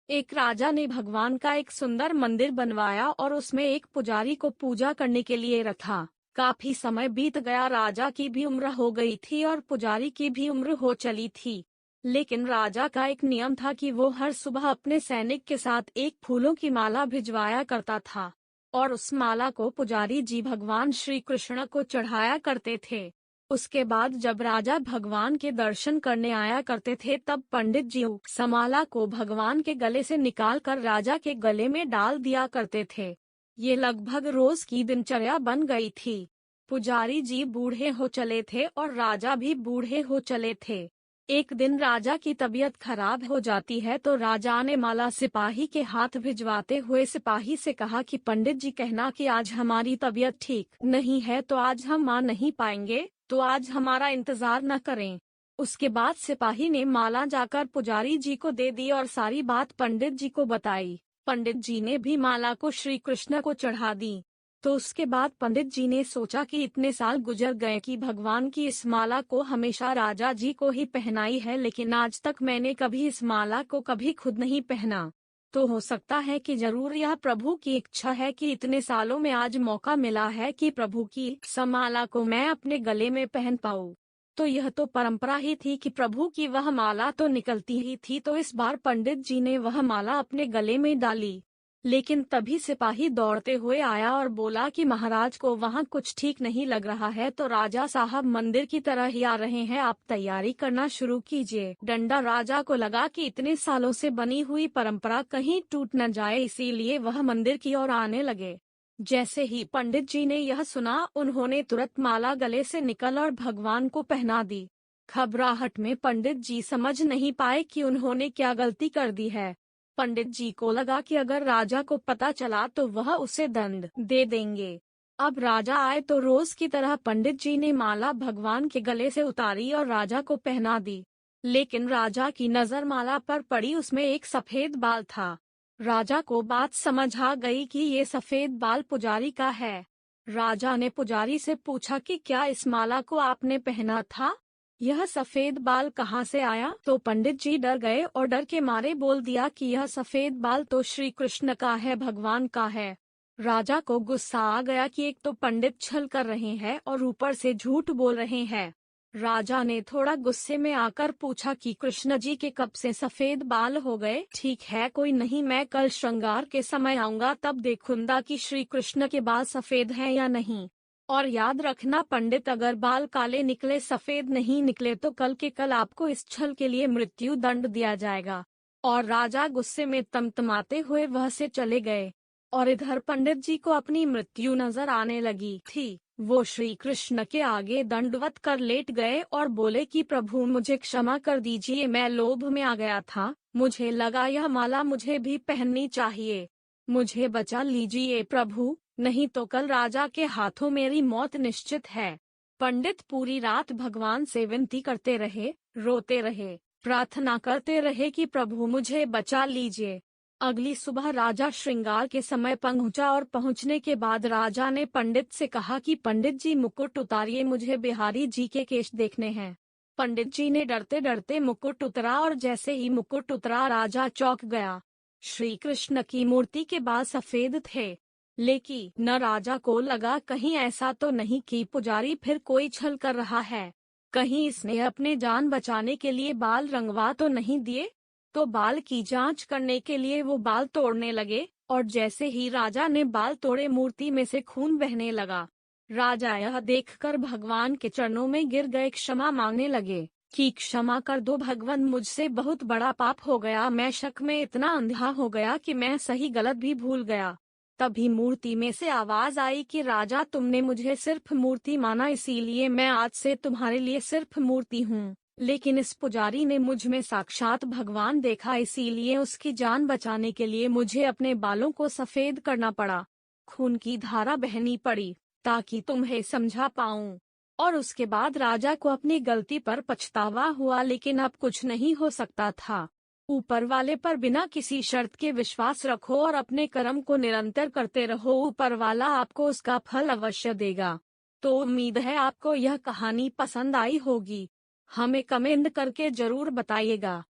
एक राजा ने भगवान का एक सुंदर मंदिर बनवाया और उसमें एक पुजारी को पूजा करने के लिए रखा। काफी समय बीत गया, राजा की भी उम्र हो गई थी और पुजारी की भी उम्र हो चली थी। लेकिन राजा का एक नियम था कि वो हर सुबह अपने सैनिक के साथ एक फूलों की माला भिजवाया करता था और उस माला को पुजारी जी भगवान श्री कृष्ण को चढ़ाया करते थे। उसके बाद जब राजा भगवान के दर्शन करने आया करते थे तब पंडित जी उस माला को भगवान के गले से निकालकर राजा के गले में डाल दिया करते थे। ये लगभग रोज की दिनचर्या बन गई थी। पुजारी जी बूढ़े हो चले थे और राजा भी बूढ़े हो चले थे। एक दिन राजा की तबीयत खराब हो जाती है तो राजा ने माला सिपाही के हाथ भिजवाते हुए सिपाही से कहा कि पंडित जी कहना कि आज हमारी तबीयत ठीक नहीं है तो आज हम आ नहीं पाएंगे, तो आज हमारा इंतजार न करें। उसके बाद सिपाही ने माला जाकर पुजारी जी को दे दी और सारी बात पंडित जी को बताई। पंडित जी ने भी माला को श्री कृष्ण को चढ़ा दी। तो उसके बाद पंडित जी ने सोचा कि इतने साल गुजर गए कि भगवान की इस माला को हमेशा राजा जी को ही पहनाई है, लेकिन आज तक मैंने कभी इस माला को कभी खुद नहीं पहना। तो हो सकता है कि जरूर यह प्रभु की इच्छा है कि इतने सालों में आज मौका मिला है कि प्रभु की इस माला को मैं अपने गले में पहन पाऊँ। तो यह तो परंपरा ही थी कि प्रभु की वह माला तो निकलती ही थी, तो इस बार पंडित जी ने वह माला अपने गले में डाली। लेकिन तभी सिपाही दौड़ते हुए आया और बोला कि महाराज को वहाँ कुछ ठीक नहीं लग रहा है, तो राजा साहब मंदिर की तरह ही आ रहे हैं, आप तैयारी करना शुरू कीजिए। डंडा राजा को लगा कि इतने सालों से बनी हुई परंपरा कहीं टूट न जाए, इसीलिए वह मंदिर की ओर आने लगे। जैसे ही पंडित जी ने यह सुना, उन्होंने तुरंत माला गले से निकल और भगवान को पहना दी। घबराहट में पंडित जी समझ नहीं पाए कि उन्होंने क्या गलती कर दी है। पंडित जी को लगा कि अगर राजा को पता चला तो वह उसे दंड दे देंगे। अब राजा आए तो रोज की तरह पंडित जी ने माला भगवान के गले से उतारी और राजा को पहना दी। लेकिन राजा की नजर माला पर पड़ी, उसमें एक सफेद बाल था। राजा को बात समझ आ गई कि ये सफेद बाल पुजारी का है। राजा ने पुजारी से पूछा कि क्या इस माला को आपने पहना था? यह सफेद बाल कहाँ से आया? तो पंडित जी डर गए और डर के मारे बोल दिया कि यह सफेद बाल तो श्री कृष्ण का है, भगवान का है। राजा को गुस्सा आ गया कि एक तो पंडित छल कर रहे हैं और ऊपर से झूठ बोल रहे हैं। राजा ने थोड़ा गुस्से में आकर पूछा कि कृष्ण जी के कब से सफेद बाल हो गए? ठीक है, कोई नहीं, मैं कल श्रृंगार के समय आऊंगा, तब देखूंगा कि श्री कृष्ण के बाल सफेद हैं या नहीं। और याद रखना पंडित, अगर बाल काले निकले, सफेद नहीं निकले, तो कल के कल आपको इस छल के लिए मृत्यु दंड दिया जाएगा। और राजा गुस्से में तमतमाते हुए वह से चले गए। और इधर पंडित जी को अपनी मृत्यु नजर आने लगी थी। वो श्री कृष्ण के आगे दंडवत कर लेट गए और बोले कि प्रभु मुझे क्षमा कर दीजिए, मैं लोभ में आ गया था, मुझे लगा यह माला मुझे भी पहननी चाहिए, मुझे बचा लीजिए प्रभु, नहीं तो कल राजा के हाथों मेरी मौत निश्चित है। पंडित पूरी रात भगवान से विनती करते रहे, रोते रहे, प्रार्थना करते रहे कि प्रभु मुझे बचा लीजिए। अगली सुबह राजा श्रृंगार के समय पहुंचा और पहुंचने के बाद राजा ने पंडित से कहा कि पंडित जी मुकुट उतारिए, मुझे बिहारी जी के केश देखने हैं। पंडित जी ने डरते डरते मुकुट उतरा और जैसे ही मुकुट उतरा राजा चौंक गया। श्री कृष्ण की मूर्ति के बाल सफेद थे। लेकिन न राजा को लगा कहीं ऐसा तो नहीं कि पुजारी फिर कोई छल कर रहा है, कहीं इसने अपने जान बचाने के लिए बाल रंगवा तो नहीं दिए। तो बाल की जांच करने के लिए वो बाल तोड़ने लगे और जैसे ही राजा ने बाल तोड़े, मूर्ति में से खून बहने लगा। राजा यह देखकर भगवान के चरणों में गिर गए, क्षमा मांगने लगे कि क्षमा कर दो भगवान, मुझसे बहुत बड़ा पाप हो गया, मैं शक में इतना अंधा हो गया कि मैं सही गलत भी भूल गया। तभी मूर्ति में से आवाज आई कि राजा, तुमने मुझे सिर्फ मूर्ति माना, इसीलिए मैं आज से तुम्हारे लिए सिर्फ मूर्ति हूँ। लेकिन इस पुजारी ने मुझ में साक्षात भगवान देखा, इसीलिए उसकी जान बचाने के लिए मुझे अपने बालों को सफेद करना पड़ा, खून की धारा बहनी पड़ी, ताकि तुम्हें समझा पाऊं। और उसके बाद राजा को अपनी गलती पर पछतावा हुआ, लेकिन अब कुछ नहीं हो सकता था। ऊपर वाले पर बिना किसी शर्त के विश्वास रखो और अपने कर्म को निरंतर करते रहो, ऊपर वाला आपको उसका फल अवश्य देगा। तो उम्मीद है आपको यह कहानी पसंद आई होगी। हमें कमेंट करके जरूर बताइएगा।